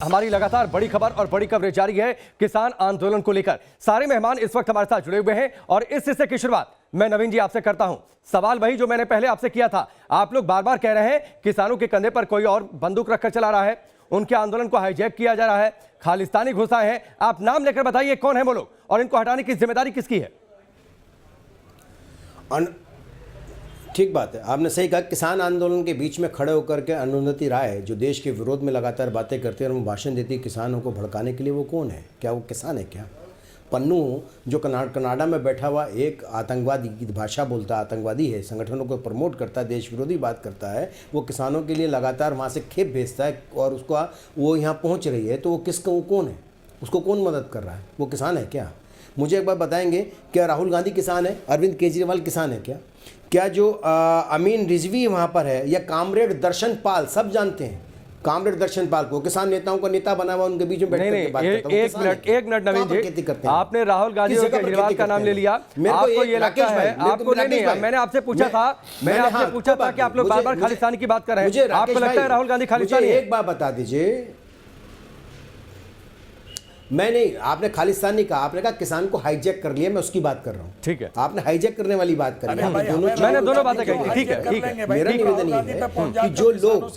हमारी लगातार बड़ी खबर और बड़ी कवरेज जारी है किसान आंदोलन को लेकर। सारे मेहमान इस वक्त हमारे साथ जुड़े हुए हैं और इस हिस्से की शुरुआत मैं नवीन जी आपसे करता हूं। सवाल वही जो मैंने पहले आपसे किया था। आप लोग बार बार कह रहे हैं किसानों के कंधे पर कोई और बंदूक रखकर चला रहा है, उनके आंदोलन को हाईजैक किया जा रहा है, खालिस्तानी घुसाए हैं। आप नाम लेकर बताइए कौन है वो लोग और इनको हटाने की जिम्मेदारी किसकी है? ठीक बात है, आपने सही कहा। किसान आंदोलन के बीच में खड़े होकर के अनुन्नति राय जो देश के विरोध में लगातार बातें करती है और वो भाषण देती है किसानों को भड़काने के लिए, वो कौन है? क्या वो किसान है? क्या पन्नू जो कनाडा में बैठा हुआ एक आतंकवादी की भाषा बोलता है, आतंकवादी है, संगठनों को प्रमोट करता है, देश विरोधी बात करता है, वो किसानों के लिए लगातार वहाँ से खेप भेजता है और उसको वो यहाँ पहुँच रही है, तो वो कौन है? उसको कौन मदद कर रहा है? वो किसान है क्या? मुझे एक बार बताएंगे, क्या राहुल गांधी किसान है? अरविंद केजरीवाल किसान है क्या? क्या जो अमीन रिजवी वहाँ पर है या कामरेड दर्शन पाल, सब जानते हैं कामरेड दर्शन पाल को, किसान नेताओं का नेता बना हुआ, उनके बीच में बैठ कर बात करता हूं। एक मिनट नवीन जी, आपने राहुल गांधी और केजरीवाल का नाम ले लिया। आपको ये लगता है? आपको नहीं, मैंने आपसे पूछा था, कि आप लोग बार बार खालिस्तानी की बात कर रहे हैं। आपको लगता है राहुल गांधी खालिस्तानी? एक बात बता दीजिए, मैं नहीं, आपने खालिस्तान नहीं कहा, आपने कहा किसान को हाईजैक कर लिया, मैं उसकी बात कर रहा हूं। ठीक है, आपने हाईजैक करने वाली बात कर ली। मैंने दोनों बातें कही। ठीक है, मेरा निवेदन ये है कि जो लोग,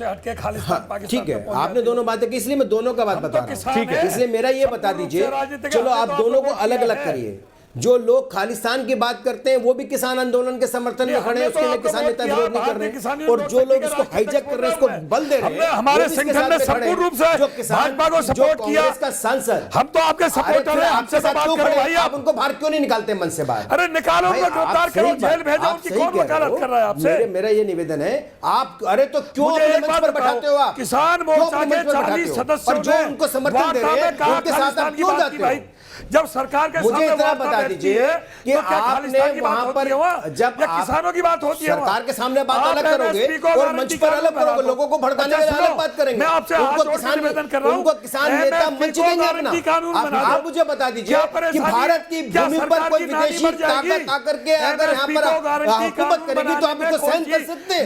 ठीक है, आपने दोनों बातें की, इसलिए मैं दोनों का बात बता रहा हूं। ठीक है, इसलिए मेरा ये बता दीजिए, चलो आप दोनों को अलग अलग करिए। जो लोग खालिस्तान की बात करते हैं वो भी किसान आंदोलन के समर्थन में खड़े हैं, उसके लिए किसान नेता विरोध नहीं कर रहे, और जो लोग इसको हाईजैक कर रहे हैं, इसको बल दे रहे हैं, हमारे संगठन ने संपूर्ण रूप से भाजपा को सपोर्ट किया। इसका सांसद, हम तो आपके सपोर्टर हैं, हमसे बात करो भाई। आप उनको बाहर क्यों नहीं निकालते मन से बाहर? अरे निकालो, उनको गिरफ्तार करो, जेल भेजो, उनकी कौन वकालत कर रहा है आपसे? मेरा ये निवेदन है, आप अरे तो क्यों अपने मंच पर बैठाते हो? आप किसान मोर्चा के 40 सदस्यों जो उनको समर्थन दे रहे हैं उनके साथ आप क्यों जाते हो? जब सरकार के मुझे इतना बता दीजिए कि आपने वहां पर जब किसानों की बात होती है, सरकार के सामने बात अलग करोगे और मंच पर अलग करोगे, लोगों को भड़काने के लिए अलग बात करेंगे। मैं आपसे निवेदन कर रहा हूं, उनको किसान नेता मंच देंगे अपना। आप मुझे बता दीजिए कि भारत की भूमि पर कोई विदेशी ताकत आकर के अगर यहाँ पर हुकूमत करेगी तो आप उसको सहन कर सकते हैं?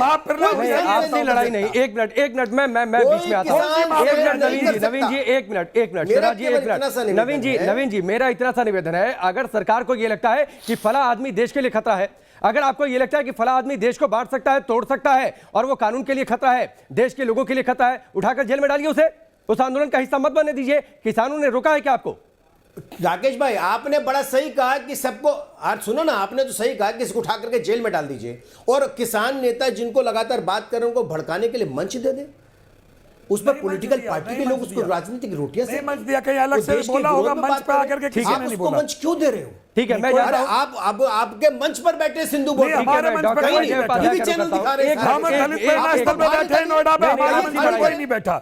आपसे लड़ाई नहीं। एक मिनट मैं बीच में आता हूँ। एक मिनट नवीन जी, एक मिनट शिवराज जी, एक मिनट नवीन जी, मेरा इतना सा निवेदन है, अगर सरकार को यह लगता है कि फला आदमी देश के लिए खतरा है, अगर आपको यह लगता है कि फला आदमी देश को बांट सकता है, तोड़ सकता है और वो कानून के लिए खतरा है, देश के लोगों के लिए खतरा है, उठाकर जेल में डालिए उसे। उस आंदोलन का हिस्सा मत बनने दीजिए। किसानों ने रोका है क्या आपको? राकेश भाई, आपने बड़ा सही कहा कि सबको, आज सुनो ना, आपने तो सही कहा कि इसको उठा करके जेल में डाल दीजिए, और किसान नेता जिनको लगातार बात कर रहे हैं उनको भड़काने के लिए मंच दे दे। उस पर पॉलिटिकल पार्टी के लोग उसको राजनीतिक रोटियां से मंच दिया, कहीं अलग से बोला होगा मंच पर आकर के, किसी ने नहीं बोला। मंच क्यों दे रहे हो? ठीक है, मैं जा रहा हूं। आप आपके मंच पर बैठे सिंधु बोल रहे हैं, हमारे मंच पर कोई नहीं बैठा। टीवी चैनल दिखा रहे हैं, हम दलित प्रेरणा स्थल पे बैठे हैं नोएडा में, हमारे मंच पर कोई नहीं बैठा।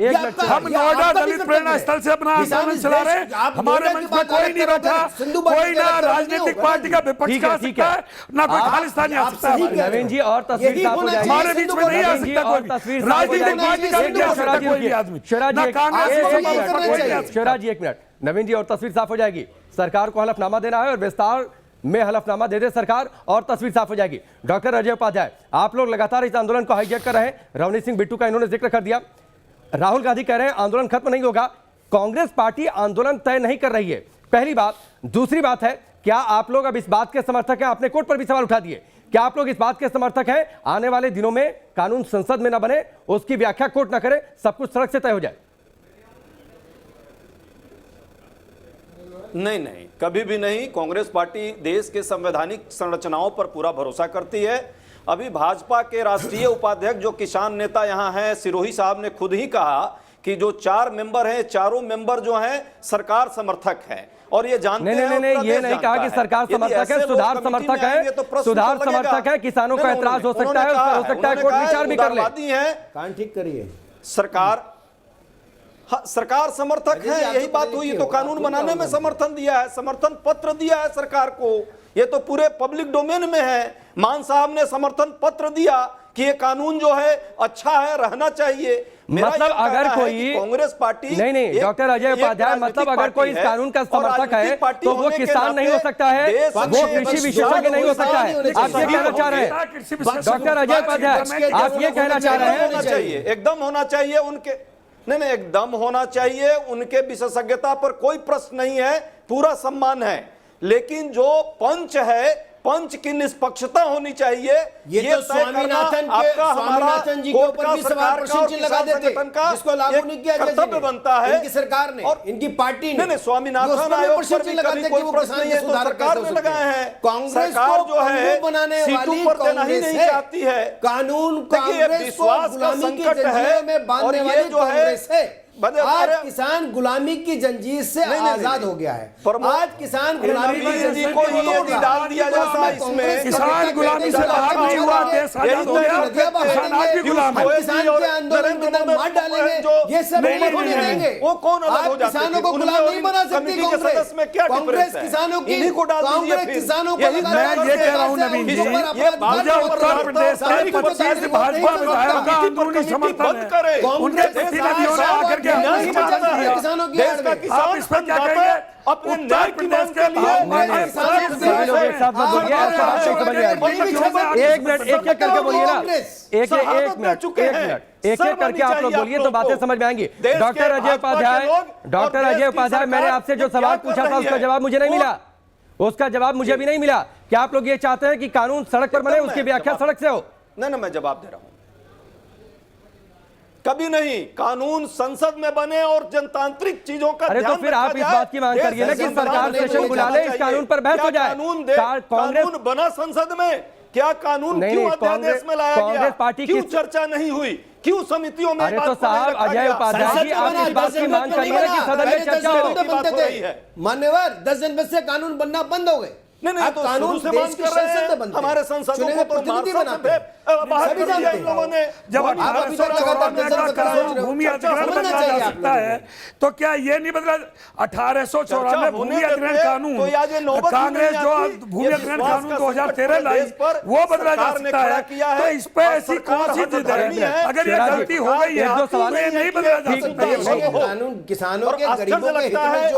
हम नोएडा दलित प्रेरणा स्थल से अपना आंदोलन चला रहे हैं, हमारे मंच पर कोई नहीं बैठा। कोई ना राजनीतिक पार्टी का विपक्ष का सकता है, ना कोई खालिस्तानी आ सकता है। नवीन जी, और तस्वीर साफ हो जाएगी। हमारे बीच में नहीं आ सकता कोई राजनीतिक पार्टी का भी आ सकता कोई भी आदमी, ना कांग्रेस। शिवराज जी, एक मिनट। नवीन जी, और तस्वीर साफ हो जाएगी। सरकार को हलफनामा देना है और विस्तार में हलफनामा दे दे सरकार और तस्वीर साफ हो जाएगी। डॉक्टर अजय उपाध्याय, आप लोग लगातार इस आंदोलन को हाईजैक कर रहे हैं। रवनीत सिंह बिट्टू का इन्होंने जिक्र कर दिया। राहुल गांधी कह रहे हैं आंदोलन खत्म नहीं होगा। कांग्रेस पार्टी आंदोलन तय नहीं कर रही है, पहली बात। दूसरी बात है, क्या आप लोग अब इस बात के समर्थक हैं? आपने कोर्ट पर भी सवाल उठा दिए, क्या आप लोग इस बात के समर्थक हैं आने वाले दिनों में कानून संसद में न बने, उसकी व्याख्या कोर्ट न करे, सब कुछ सड़क से तय हो जाए? नहीं, कभी भी नहीं। कांग्रेस पार्टी देश के संवैधानिक संरचनाओं पर पूरा भरोसा करती है। अभी भाजपा के राष्ट्रीय उपाध्यक्ष जो किसान नेता यहाँ हैं, सिरोही साहब ने खुद ही कहा कि जो 4 मेंबर हैं, चारों मेंबर जो हैं सरकार समर्थक हैं, और ये जानते हैं। नहीं, ये नहीं कहा कि सरकार समर्थक है, सुधार समर्थक है, सुधार समर्थक है। किसानों का एतराज हो सकता है, उस पर हो सकता है कोर्ट विचार भी कर ले। कान ठीक करिए। सरकार समर्थक है, यही बात हुई। तो कानून बनाने में समर्थन दिया है, समर्थन पत्र दिया है सरकार को, ये तो पूरे पब्लिक डोमेन में है। मान साहब ने समर्थन पत्र दिया कि ये कानून जो है अच्छा है, रहना चाहिए। मतलब अगर कोई कांग्रेस पार्टी, नहीं डॉक्टर अजय उपाध्याय, मतलब अगर कोई इस कानून का समर्थक है तो वो किसान नहीं हो सकता है, वो कृषि विशेषज्ञ नहीं हो सकता है। आप ये कहना चाह रहे हैं डॉक्टर अजय उपाध्याय, आप ये कहना चाह रहे हैं? होना चाहिए, एकदम होना चाहिए। उनके नहीं, एक दम होना चाहिए, उनके विशेषज्ञता पर कोई प्रश्न नहीं है, पूरा सम्मान है, लेकिन जो पंच है, पंच की निष्पक्षता होनी चाहिए। ये तो स्वामीनाथन जी के ऊपर भी सवाल प्रश्न चिन्ह लगा देते, जिसको लागू नहीं किया कर्तव्य बनता है इनकी सरकार ने और इनकी पार्टी ने। नहीं, स्वामीनाथन आयोग पर भी कभी कोई प्रश्न नहीं है, तो सरकार ने लगाए हैं। कांग्रेस सरकार को जो है बनाने सीटों वाली पर देना ही नहीं चाहती है कानून, देखिए विश्वास का संकट है, और ये जो है आज किसान गुलामी की जंजीर से आजाद हो गया है। आज किसान गुलामी की जंजीर को ही ये डाल दिया जाता है इसमें। किसान गुलामी से बाहर नहीं हुआ, देश आजाद हो गया, किसान आज भी गुलाम है। किसान के आंदोलन के अंदर मार डालेंगे, ये सब नहीं देंगे। वो कौन अलग हो जाते हैं? किसानों को गुलाम नहीं बना सकती कांग्रेस। में क्या कांग्रेस किसानों की, कांग्रेस किसानों को मैं ये कह रहा हूं नवीन जी, मुझे उत्तर प्रदेश के 25 भाजपा विधायकों का आंदोलनी समर्थन है, उनके प्रतिनिधियों ने आकर के किसानों की देश का किसान आप इस पर क्या कहेंगे? अपने न्याय की मांग के लिए एक मिनट एक एक करके बोलिए ना, एक मिनट एक एक करके आप लोग बोलिए तो बातें समझ में आएंगी। डॉक्टर अजय उपाध्याय, मैंने आपसे जो सवाल पूछा था उसका जवाब मुझे नहीं मिला, उसका जवाब मुझे भी नहीं मिला। क्या आप लोग ये चाहते हैं कि कानून सड़क पर बने, उसकी व्याख्या सड़क से हो? नहीं, मैं जवाब दे रहा हूं, कभी नहीं। कानून संसद में बने और जनतांत्रिक चीजों का अरे तो फिर आप इस बात की मांग करिए ना कि सरकार सेशन बुला ले, इस कानून पर बहस हो जाए। कानून बना संसद में, क्या कानून क्यों अध्यादेश में लाया गया? पार्टी क्यों चर्चा नहीं हुई? क्यों समितियों में? अरे तो साहब अजय उपाध्याय जी, आप इस बात की मांग करिए ना कि सदन में चर्चा हो। मान्यवर 10 जनवरी से कानून बनना बंद हो गए। नहीं, तो कानून से मांग कर रहे हैं, हमारे संसदों को तो प्रतिनिधि बनाते हैं, बाहर कर दिया इन लोगों ने। जब 1894 भूमि अधिग्रहण बदला जा सकता है तो क्या ये नहीं बदला? 1894 भूमि अधिग्रहण कानून, कांग्रेस जो भूमि अधिग्रहण कानून 2013 लाई, वो बदला जा सकता है। तो इस पे ऐसी कौन सी जिद है? अगर ये गलती हो गई है तो ये नहीं बदला जा सकता। कानून किसानों के, गरीबों के हित में जो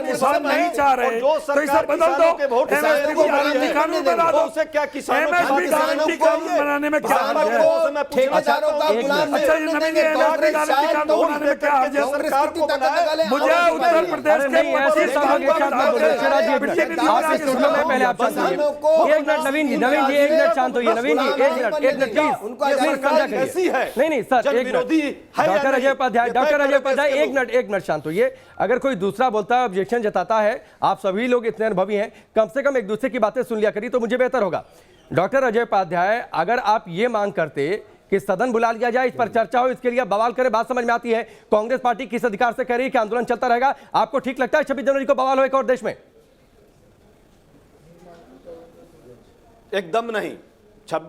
किसान नहीं चाह रहे तो इसे बदल दो, एमएसपी को गारंटी कानून बना दो। क्या किसानों एमएसपी गारंटी कानून बनाने में क्या हर्ज है? ठेकेदारों का गुलाम अच्छा ये नवीन जी, एमएसपी गारंटी कानून बनाने में क्या हर्ज है? मुझे उत्तर प्रदेश के ऐसे पहले आप शांत होइए, एक मिनट नवीन जी, एक मिनट शांत होइए, नवीन जी एक मिनट प्लीज, नहीं सर, एक मिनट। डॉक्टर अजय उपाध्याय एक मिनट शांत होइए। अगर कोई दूसरा बोलता है, ऑब्जेक्शन जताता है, आप सभी लोग इतने अनुभवी हैं, कम से कम एक दूसरे की बातें सुन लिया करिए तो मुझे बेहतर होगा। डॉक्टर अजय उपाध्याय, अगर आप ये मांग करते कि सदन बुला लिया जाए, इस पर चर्चा हो, इसके लिए बवाल करे, बात समझ में आती है। कांग्रेस पार्टी किस अधिकार से कह रही है कि आंदोलन चलता रहेगा? आपको ठीक लगता है 26 जनवरी को बवाल हो एक और देश में? एकदम नहीं,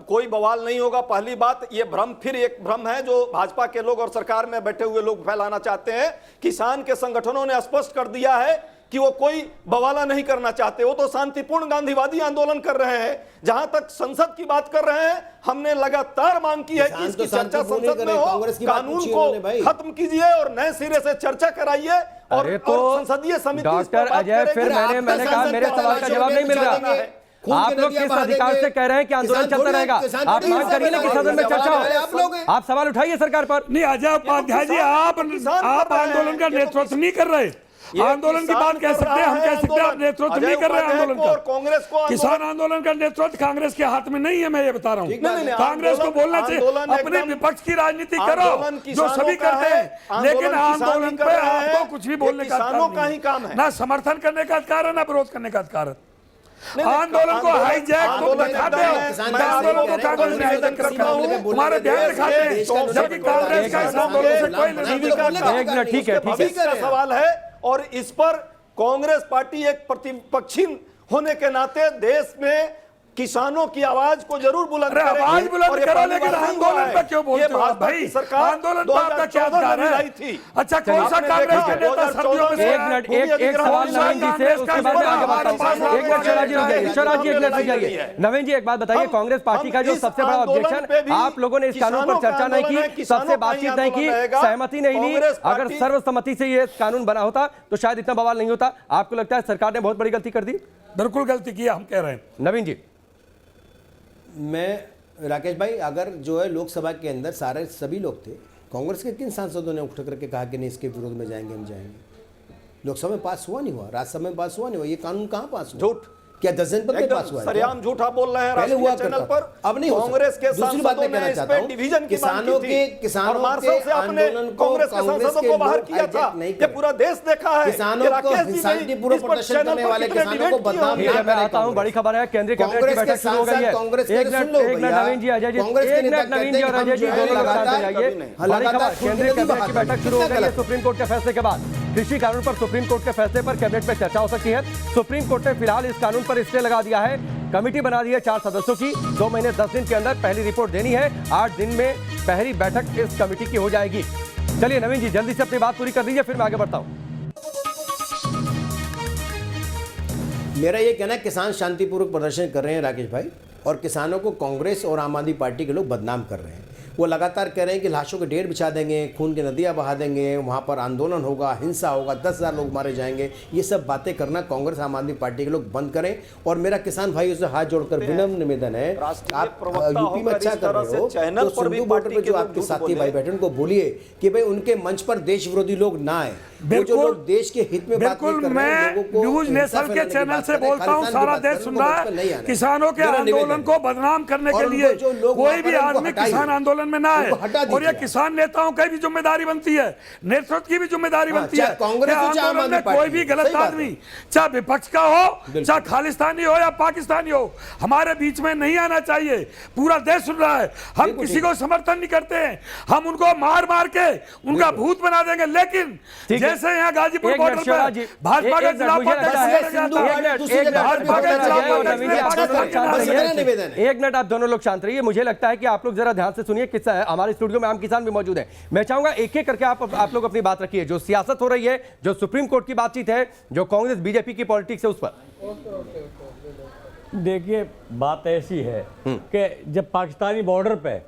कोई बवाल नहीं होगा। पहली बात, ये भ्रम फिर एक भ्रम है जो भाजपा के लोग और सरकार में बैठे हुए लोग फैलाना चाहते हैं। किसान के संगठनों ने स्पष्ट कर दिया है कि वो कोई बवाला नहीं करना चाहते, वो तो शांतिपूर्ण गांधीवादी आंदोलन कर रहे हैं। जहां तक संसद की बात कर रहे हैं, हमने लगातार मांग की है कि इसकी चर्चा संसद में हो, कानून को खत्म कीजिए और नए सिरे से चर्चा कराइए और संसदीय समिति। डॉक्टर अजय, फिर मैंने कहा मेरे सवाल का जवाब नहीं मिल रहा है। आप लोग किस अधिकार से कह रहे हैं कि आंदोलन चलता रहेगा? आप मांग करिए ना कि सदन में चर्चा हो, आप सवाल उठाइए सरकार पर। नहीं अजय उपाध्याय जी, आप आंदोलन का नेतृत्व नहीं कर रहे। आंदोलन की बात कह सकते हैं, हम कह सकते हैं आप नेतृत्व नहीं कर रहे हैं आंदोलन का। कांग्रेस को किसान आंदोलन का नेतृत्व कांग्रेस के हाथ में नहीं है, मैं ये बता रहा हूँ। कांग्रेस को बोलना चाहिए अपने विपक्ष की राजनीति करो जो सभी करते हैं, लेकिन आंदोलन पे आपको कुछ भी बोलने का अधिकार नहीं, ना समर्थन करने का अधिकार है, ना विरोध करने का अधिकार है। आंदोलन को हाईजैक तुम दिखाते हो, आंदोलन को कांग्रेस ने हाईजैक कर रखा है, तुम्हारे बयान दिखाते हैं, जबकि कांग्रेस का इस आंदोलन से कोई नहीं। ठीक है, सवाल है और इस पर कांग्रेस पार्टी एक प्रतिपक्षी होने के नाते देश में किसानों की आवाज को जरूर बुलंद करेगी। आवाज बुलंद करो, लेकिन आंदोलन पे क्यों बोलते हो भाई? आंदोलन पे आपका क्या अधिकार है? अच्छा, कौन सा कांग्रेस का नेता सर्दियों में एक सवाल नवीन जी से, उसके बाद में आगे बढ़ता हूं। एक मिनट शराज जी रुक जाइए। नवीन जी एक बात बताइए, कांग्रेस पार्टी का जो सबसे बड़ा ऑब्जेक्शन, आप लोगों ने इस कानून पर चर्चा नहीं की, सबसे बातचीत नहीं की, सहमति नहीं ली। अगर सर्वसम्मति से ये कानून बना होता तो शायद इतना बवाल नहीं होता। आपको लगता है सरकार ने बहुत बड़ी गलती कर दी? बिल्कुल गलती की, हम कह रहे हैं। नवीन जी, मैं राकेश भाई, अगर जो है लोकसभा के अंदर सभी लोग थे, कांग्रेस के किन सांसदों ने उठ करके कहा कि नहीं इसके विरोध में जाएंगे, हम जाएंगे? लोकसभा में पास हुआ नहीं हुआ, राज्यसभा में पास हुआ नहीं हुआ, ये कानून कहाँ पास हुआ? झूठ। क्या 10 दिन पर पास हुआ है? सरेआम झूठ आप बोल रहे हैं पहले हुआ राष्ट्रीय चैनल करता पर। अब नहीं हो सकता। कांग्रेस के दूसरी बात मैं सांसदों कहना ने इस चाहता पे हूं, डिवीजन की किसानों मांग की थी। किसानों और मार्शल से आपने आंदोलन को कांग्रेस के सांसदों को बाहर किया था। ये पूरा देश देखा है। किसानों को शांतिपूर्वक प्रदर्शन करने वाले किसानों को बदनाम ठीक है, ना मैं करें आता हूं। बड़ी खबर है, केंद्रीय कैबिनेट की कांग्रेस के बैठक शुरू हो गई है। कांग्रेस के एक सुन मिनट लो एक मिनट भैया। नवीन जी, अजय जी, कांग्रेस के एक नेता मिनट नवीन जी और कहते हैं अजय जी हम जो है दोनों लोग शांत हो लगातार जाइए। कभी बड़ी लगातार खबर, केंद्रीय खुद कैबिनेट की नहीं बैठक शुरू हो गई है। गलत। सुप्रीम कोर्ट के फैसले के बाद कृषि कानून पर सुप्रीम कोर्ट के फैसले पर कैबिनेट में चर्चा हो सकती है। सुप्रीम कोर्ट ने फिलहाल इस कानून पर स्टे लगा दिया है। कमेटी बना दी है 4 सदस्यों की। 2 महीने 10 दिन के अंदर पहली रिपोर्ट देनी है। 8 दिन में पहली बैठक इस कमेटी की हो जाएगी। चलिए नवीन जी, जल्दी से अपनी बात पूरी कर दीजिए, फिर मैं आगे बढ़ता हूं। मेरा ये कहना है किसान शांतिपूर्वक प्रदर्शन कर रहे हैं राकेश भाई, और किसानों को कांग्रेस और आम आदमी पार्टी के लोग बदनाम कर रहे हैं। वो लगातार कह रहे हैं कि लाशों के ढेर बिछा देंगे, खून की नदियां बहा देंगे, वहाँ पर आंदोलन होगा, हिंसा होगा, 10,000 लोग मारे जाएंगे। ये सब बातें करना कांग्रेस आम आदमी पार्टी के लोग बंद करें। और मेरा किसान भाइयों से हाथ जोड़कर विनम्र निवेदन है, आप यूपी में अच्छा कर रहे हो तो सिंधु बॉर्डर पर जो आपके साथी भाई बैठे उनको बोलिए कि भाई उनके मंच पर देश विरोधी लोग ना आए। वो जो लोग देश के हित में बात नहीं कर रहे हैं, लोगों को न्यूज नेशनल के चैनल से बोलता हूं, सारा देश सुन रहा है। किसानों के आंदोलन को बदनाम करने के लिए कोई भी आदमी किसान आंदोलन में ना आए। और ये किसान नेताओं की भी जिम्मेदारी बनती है, नेतृत्व की भी जिम्मेदारी बनती है। कांग्रेस आंदोलन में कोई भी गलत आदमी, चाहे विपक्ष का हो, चाहे खालिस्तानी हो या पाकिस्तानी हो, हमारे बीच में नहीं आना चाहिए। पूरा देश सुन रहा है। हम किसी को समर्थन नहीं करते हैं, हम उनको मार मार के उनका भूत बना देंगे। लेकिन जैसे यहाँ गाजीपुर बॉर्डर पर भाजपा के खिलाफ एक मिनट आप दोनों लोग शांत रहिए। मुझे लगता है कि आप लोग जरा ध्यान से सुनिए। हमारे स्टूडियो में आम किसान भी मौजूद है। मैं चाहूंगा एक एक करके आप लोग अपनी बात रखिए। जो सियासत हो रही है, जो सुप्रीम कोर्ट की बातचीत है, जो कांग्रेस बीजेपी की पॉलिटिक्स है, उस पर देखिए बात ऐसी है कि जब पाकिस्तानी बॉर्डर पे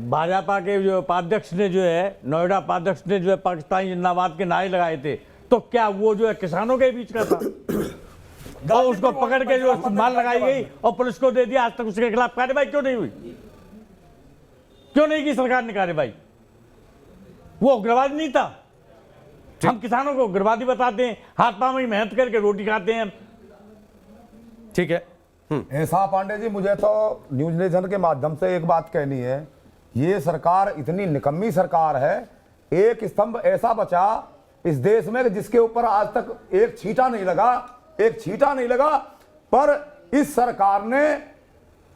भाजपा के जो उपाध्यक्ष ने जो है, नोएडा उपाध्यक्ष ने जो है पाकिस्तानी जिंदाबाद के नारे लगाए थे, तो क्या वो जो है किसानों के बीच का था? और उसको पकड़ के जो मार लगाई गई और पुलिस को दे दिया। आज तक उसके खिलाफ कार्रवाई क्यों नहीं हुई? क्यों नहीं की सरकार ने कार्रवाई? वो उग्रवादी नहीं था। हम किसानों को उग्रवादी बताते हैं, हाथ पांव में मेहनत करके रोटी खाते हैं। ठीक है। ऐसा पांडे जी, मुझे तो न्यूज नेशन के माध्यम से एक बात कहनी है। ये सरकार इतनी निकम्मी सरकार है, एक स्तंभ ऐसा बचा इस देश में जिसके ऊपर आज तक एक छींटा नहीं लगा, पर इस सरकार ने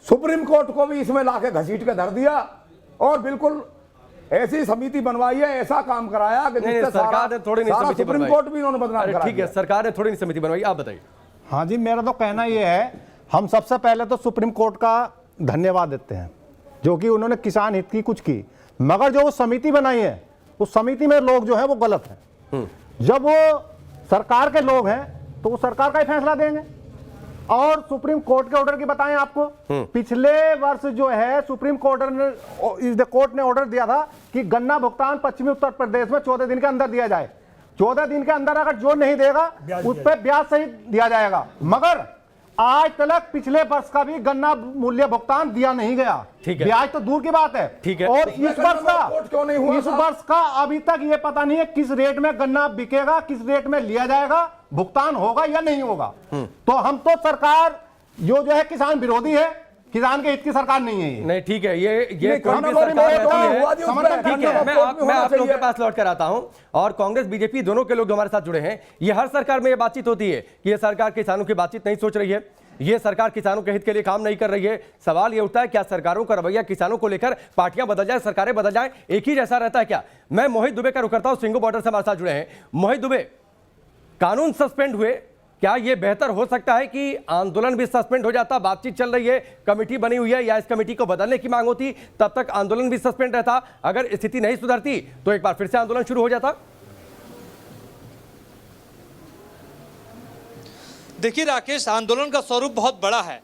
सुप्रीम कोर्ट को भी इसमें लाके घसीट के धर दिया और बिल्कुल ऐसी समिति बनवाई है, ऐसा काम कराया कि जिससे सरकार ने थोड़ी नहीं समिति सुप्रीम बनवाई। कोर्ट भी उन्होंने बदनाम करा ठीक है, सरकार ने थोड़ी नहीं समिति बनवाई। आप बताइए। हाँ जी, मेरा तो कहना ये है, हम सबसे पहले तो सुप्रीम कोर्ट का धन्यवाद देते हैं जो कि उन्होंने किसान हित की कुछ की, मगर जो वो समिति बनाई है उस समिति में लोग जो है वो गलत है। जब वो सरकार के लोग हैं तो वो सरकार का ही फैसला देंगे। और सुप्रीम कोर्ट के ऑर्डर की बताएं आपको, पिछले वर्ष जो है सुप्रीम कोर्ट ने ऑर्डर दिया था कि गन्ना भुगतान पश्चिमी उत्तर प्रदेश में 14 दिन के अंदर दिया जाए। 14 दिन के अंदर अगर जो नहीं देगा उस पर ब्याज सहित दिया जाएगा। मगर आज तक पिछले वर्ष का भी गन्ना मूल्य भुगतान दिया नहीं गया। ब्याज तो दूर की बात है। ठीक है। और इस वर्ष का अभी तक ये पता नहीं है किस रेट में गन्ना बिकेगा, किस रेट में लिया जाएगा, भुगतान होगा या नहीं होगा। तो हम तो सरकार जो है किसान विरोधी है, किसान के हित की सरकार नहीं है ये। नहीं, ठीक है, ये कोई भी सरकार रहती है। ठीक है, मैं आप लोगों के पास लौट कर आता हूं। और कांग्रेस बीजेपी दोनों के लोग हमारे साथ जुड़े हैं। ये हर सरकार में ये बातचीत होती है कि ये सरकार किसानों की बातचीत नहीं सोच रही है, ये सरकार किसानों के हित के लिए काम नहीं कर रही है। सवाल ये उठता है, क्या सरकारों का रवैया किसानों को लेकर, पार्टियां बदल जाए, सरकारें बदल जाए, एक ही जैसा रहता है क्या? मैं मोहित दुबे का रुख करता हूं, सिंघू बॉर्डर से हमारे साथ जुड़े हैं। मोहित दुबे, कानून सस्पेंड हुए, क्या यह बेहतर हो सकता है कि आंदोलन भी सस्पेंड हो जाता? बातचीत चल रही है, कमेटी बनी हुई है, या इस कमेटी को बदलने की मांग होती, तब तक आंदोलन भी सस्पेंड रहता। अगर स्थिति नहीं सुधरती तो एक बार फिर से आंदोलन शुरू हो जाता। देखिए राकेश, आंदोलन का स्वरूप बहुत बड़ा है,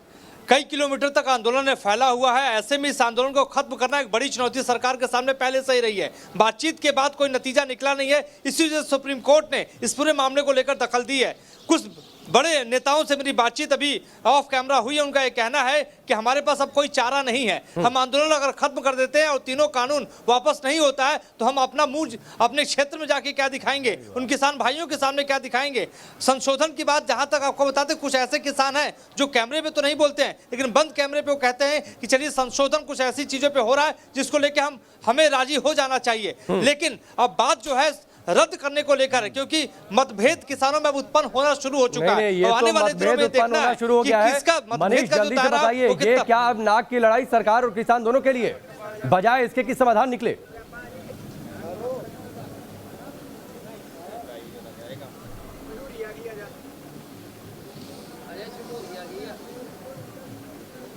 कई किलोमीटर तक आंदोलन में फैला हुआ है। ऐसे में इस आंदोलन को खत्म करना एक बड़ी चुनौती सरकार के सामने पहले से ही रही है। बातचीत के बाद कोई नतीजा निकला नहीं है, इसी वजह से सुप्रीम कोर्ट ने इस पूरे मामले को लेकर दखल दी है। कुछ बड़े नेताओं से मेरी बातचीत अभी ऑफ कैमरा हुई है। उनका ये कहना है कि हमारे पास अब कोई चारा नहीं है, हम आंदोलन अगर खत्म कर देते हैं और तीनों कानून वापस नहीं होता है तो हम अपना मुंह अपने क्षेत्र में जाके क्या दिखाएंगे, उन किसान भाइयों के सामने क्या दिखाएंगे। संशोधन की बात जहां तक आपको बताते, कुछ ऐसे किसान हैं जो कैमरे पे तो नहीं बोलते हैं, लेकिन बंद कैमरे पे वो कहते हैं कि चलिए संशोधन कुछ ऐसी चीजों पे हो रहा है जिसको लेके हमें राजी हो जाना चाहिए। लेकिन अब बात जो है रद्द करने को लेकर है, क्योंकि मतभेद किसानों में उत्पन्न होना शुरू हो चुका है। ये आने तो वाले दिनों में देखना है शुरू हो कि गया है। किसका मनीष मतभेद का जो जल्दी से दायरा बताइए, वो ये कितना क्या अब नाक की लड़ाई सरकार और किसान दोनों के लिए, बजाय इसके कि समाधान निकले?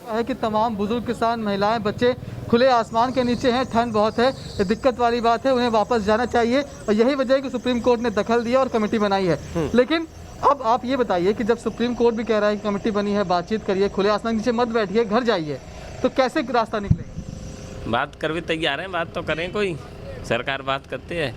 है कि तमाम बुजुर्ग किसान, महिलाएं, बच्चे खुले आसमान के नीचे हैं, ठंड बहुत है, ये दिक्कत वाली बात है, उन्हें वापस जाना चाहिए और यही वजह है कि सुप्रीम कोर्ट ने दखल दिया और कमेटी बनाई है। लेकिन अब आप ये बताइए कि जब सुप्रीम कोर्ट भी कह रहा है कि कमेटी बनी है, बातचीत करिए, खुले आसमान के नीचे मत बैठिए, घर जाइए, तो कैसे रास्ता निकलेगा? बात कर भी तैयार है, बात तो करें, कोई सरकार बात करते हैं।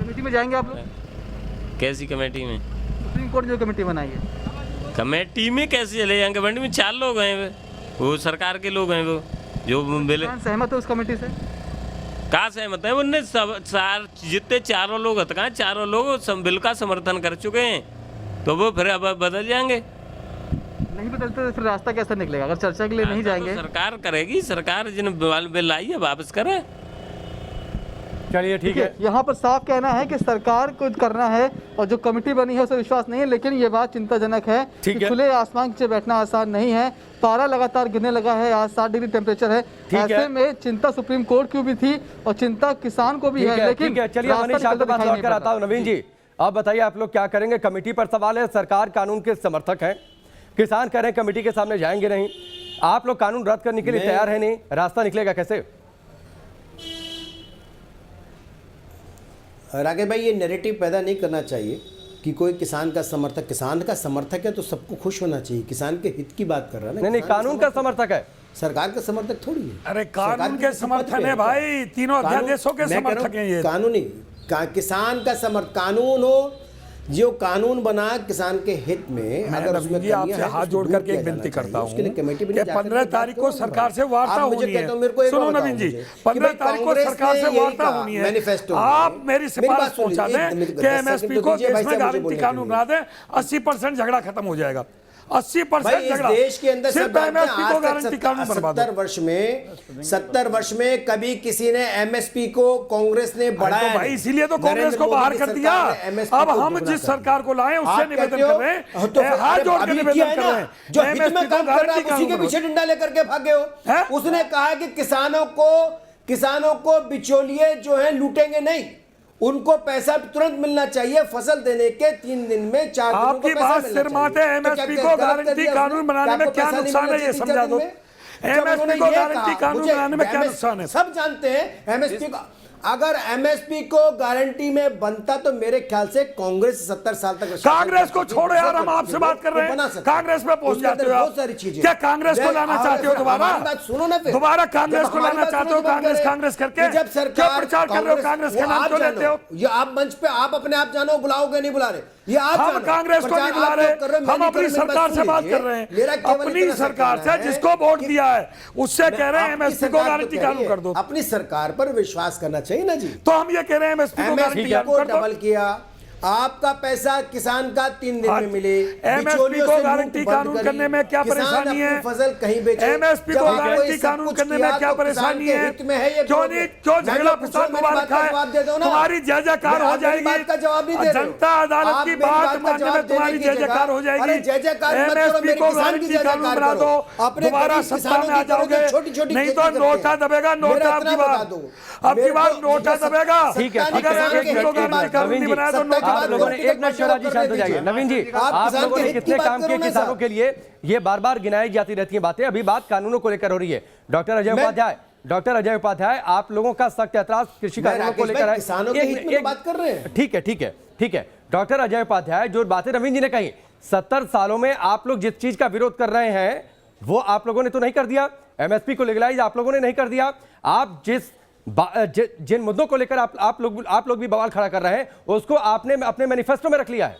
कमेटी में जाएंगे आप लोग? कैसी कमेटी में? सुप्रीम कोर्ट ने जो कमेटी बनाई है। कमेटी में कैसे चले जाएंगे? कमेटी में 4 लोग हैं, वो सरकार के लोग हैं, वो जो बिल सहमत है उस कमेटी से? कहाँ सहमत है? उनने जितने चारों लोग हैं, चारों लोग बिल का समर्थन कर चुके हैं, तो वो फिर अब बदल जाएंगे। नहीं बदलते तो फिर रास्ता कैसे निकलेगा? अगर चर्चा के लिए नहीं जाएंगे तो सरकार करेगी, सरकार जिन बिल आई है वापस करे। चलिए ठीक है, यहाँ पर साफ कहना है कि सरकार को करना है और जो कमेटी बनी है उसे विश्वास नहीं है, लेकिन ये बात चिंताजनक है कि खुले आसमान के बैठना आसान नहीं है। पारा लगातार गिरने लगा है, आज 60 डिग्री टेम्परेचर है। ऐसे में चिंता सुप्रीम कोर्ट की भी थी और चिंता किसान को भी है। लेकिन चलिए मनीष आपके पास लौट कर आता हूं। नवीन जी, अब बताइए आप लोग क्या करेंगे? कमेटी पर सवाल है, सरकार कानून के समर्थक है, किसान कह रहे हैं कमेटी के सामने जाएंगे नहीं, आप लोग कानून रद्द करने के लिए तैयार है नहीं, रास्ता निकलेगा कैसे? राकेश भाई, ये नैरेटिव पैदा नहीं करना चाहिए कि कोई किसान का समर्थक है तो सबको खुश होना चाहिए। किसान के हित की बात कर रहा है ना। नहीं, कानून का समर्थक है, सरकार का समर्थक थोड़ी है। अरे कानून के समर्थन है भाई, तीनों अध्यादेशों के समर्थक हैं ये। कानूनी किसान का कानून हो जो कानून बना किसान के हित में। अगर उसमें जी आपसे हाथ जोड़ करके एक विनती करता हूँ कि 15 तारीख को सरकार से वार्ता होनी है। सुनो नवीन जी, 15 तारीख को सरकार से वार्ता होनी है। आप मेरी सिफारिश पहुंचा दें कि एमएसपी को देश में गारंटी कानून बना दें, 80% झगड़ा खत्म हो जाएगा। 80% झगड़ा देश के अंदर सिर्फ एमएसपी को गारंटी कानून बनवा दो। 70 वर्ष में कभी किसी ने एमएसपी को कांग्रेस ने बढ़ाया भाई, इसीलिए तो कांग्रेस को बाहर कर दिया। अब हम जिस सरकार को लाए उससे निवेदन कर रहे हैं, हाथ जोड़ के निवेदन कर रहे हैं, जो हित में काम कर रहा है उसी के पीछे डंडा लेकर के भागे हो। उसने कहा कि किसानों को बिचौलिए जो है लूटेंगे नहीं, उनको पैसा तुरंत मिलना चाहिए, फसल देने के 3 दिन में 4 दिन आपकी बात सिर माते एमएसपी को गारंटी कानून बनाने में क्या नुकसान है ये समझा दो। एमएसपी को गारंटी कानून बनाने में क्या नुकसान है? सब जानते हैं एमएसपी को, अगर एमएसपी को गारंटी में बनता तो मेरे ख्याल से कांग्रेस 70 साल तक कांग्रेस को छोड़ो यार, हम आपसे बात कर रहे हैं। कांग्रेस में पहुंच जाते हो आप, क्या कांग्रेस को लाना चाहते हो दोबारा? सुनो ना, फिर दोबारा कांग्रेस को लाना चाहते हो? कांग्रेस करके जब सरकार प्रचार कर रहे हो, कांग्रेस के नाम क्यों लेते हो? ये आप मंच पे आप अपने आप जानो, बुलाओगे नहीं बुला रहे, ये आप हम कांग्रेस को नहीं बुला रहे, हम अपनी सरकार से बात कर रहे हैं, अपनी सरकार से जिसको वोट दिया है उससे कह रहे हैं एमएसपी को गारंटी कानून कर दो। अपनी सरकार पर विश्वास करना चाहिए ना जी। तो हम ये कह रहे हैं एमएसपी को गारंटी कानून कर दो। डबल किया, आपका पैसा किसान का 3 दिन में मिले। एमएसपी को गारंटी कानून करने में क्या परेशानी है? फसल कहीं बेचे। एमएसपी को गारंटी कानून करने में क्या परेशानी है? क्यों झगड़ा फसाद दोबारा खाए? तुम्हारी जय जयकार हो जाएगी, जनता अदालत की बात मानने में तुम्हारी जय जयकार हो जाएगी। एमएसपी को गारंटी कानून बना दो, दोबारा सत्ता में आ जाओगे, नहीं तो नोटा दबेगा। नोटा अब की बार नोटा दबेगा। अगर एमएसपी को गारंटी कानून नहीं बनाया तो आप लोगों ने एक मिनट शिवराज शांत हो जाइए। नवीन जी, आप लोगों ने कितने काम किए किसानों के लिए, ये बार बार गिनाई जाती रहती है बातें, अभी बात कानूनों को लेकर हो रही है। डॉक्टर अजय उपाध्याय, आप लोगों का सख्त ऐतराज कृषि कानूनों को लेकर है। किसानों के हित में बात कर रहे हैं। ठीक है। डॉक्टर अजय उपाध्याय, जो बातें नवीन जी ने कही, 70 सालों में आप लोग जिस चीज का विरोध कर रहे हैं वो आप लोगों ने तो नहीं कर दिया। एमएसपी को लीगलाइज आप लोगों ने नहीं कर दिया। आप जिन मुद्दों को लेकर आप लोग भी बवाल खड़ा कर रहे हैं उसको आपने अपने मैनिफेस्टो में रख लिया है।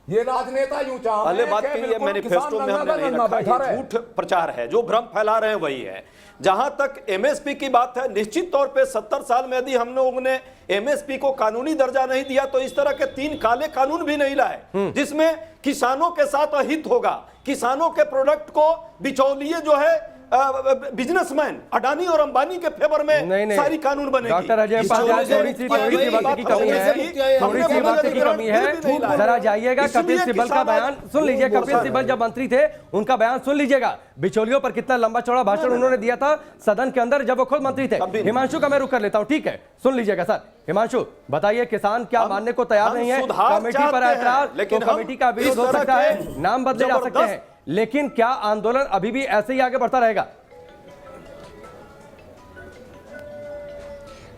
ये राजनेता यूं चाह पहले बात की ये मैनिफेस्टो में हमने नहीं रखा, बैठा ये झूठ प्रचार है, जो भ्रम फैला रहे हैं वही है। जहां तक एमएसपी की बात है, निश्चित तौर पे 70 साल में यदि हम लोगों ने एमएसपी को कानूनी दर्जा नहीं दिया तो इस तरह के 3 काले कानून भी नहीं लाए जिसमें किसानों के साथ अहित होगा, किसानों के प्रोडक्ट को बिचौलिए जो है बिजनेसमैन अडानी और अंबानी के फेवर में नहीं। सारी कानून बनेगी। डॉक्टर अजय उपाध्याय, थोड़ी सी वक्त की कमी है, थोड़ी सी वक्त की कमी है, जरा जाइएगा। कपिल सिब्बल का बयान सुन लीजिए। कपिल सिब्बल जब मंत्री थे उनका बयान सुन लीजिएगा। बिचौलियों पर कितना लंबा चौड़ा भाषण उन्होंने दिया था सदन के अंदर जब वो खुद मंत्री थे। हिमांशु का मैं रुक कर लेता हूं, ठीक है, सुन लीजिएगा सर। हिमांशु बताइए, किसान क्या मानने को तैयार नहीं है? कमेटी पर ऐतराज, लेकिन कमेटी का विरोध हो सकता है, नाम बदले जा सकते हैं, लेकिन क्या आंदोलन अभी भी ऐसे ही आगे बढ़ता रहेगा?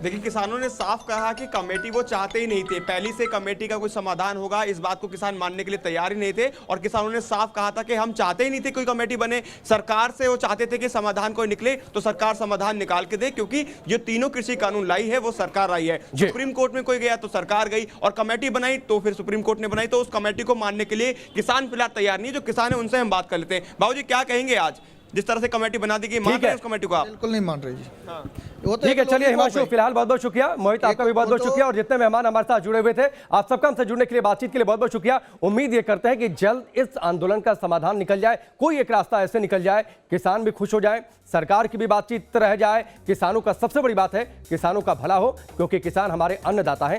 देखिए, किसानों ने साफ कहा कि कमेटी वो चाहते ही नहीं थे, पहली से कमेटी का कोई समाधान होगा इस बात को किसान मानने के लिए तैयार ही नहीं थे। और किसानों ने साफ कहा था कि हम चाहते ही नहीं थे कोई कमेटी बने, सरकार से वो चाहते थे कि समाधान कोई निकले तो सरकार समाधान निकाल के दे, क्योंकि जो तीनों कृषि कानून लाई है वो सरकार आई है। सुप्रीम कोर्ट में कोई गया तो सरकार गई, और कमेटी बनाई तो फिर सुप्रीम कोर्ट ने बनाई, तो उस कमेटी को मानने के लिए किसान फिलहाल तैयार नहीं। जो किसान है उनसे हम बात कर लेते हैं। बाबूजी क्या कहेंगे, आज जिस तरह से कमेटी बना दी गई, मान रहे हैं उस कमेटी को आप? बिल्कुल नहीं मान रही जी। हाँ। ठीक है, चलिए हिमांशु, फिलहाल बहुत बहुत शुक्रिया। मोहित, आपका भी बहुत बहुत शुक्रिया, और जितने मेहमान हमारे साथ जुड़े हुए थे, आप सबका हमसे जुड़ने के लिए, बातचीत के लिए बहुत बहुत शुक्रिया। उम्मीद ये करते हैं कि जल्द इस आंदोलन का समाधान निकल जाए, कोई एक रास्ता ऐसे निकल जाए, किसान भी खुश हो जाए, सरकार की भी बातचीत रह जाए। किसानों का सबसे बड़ी बात है किसानों का भला हो, क्योंकि किसान हमारे अन्नदाता हैं।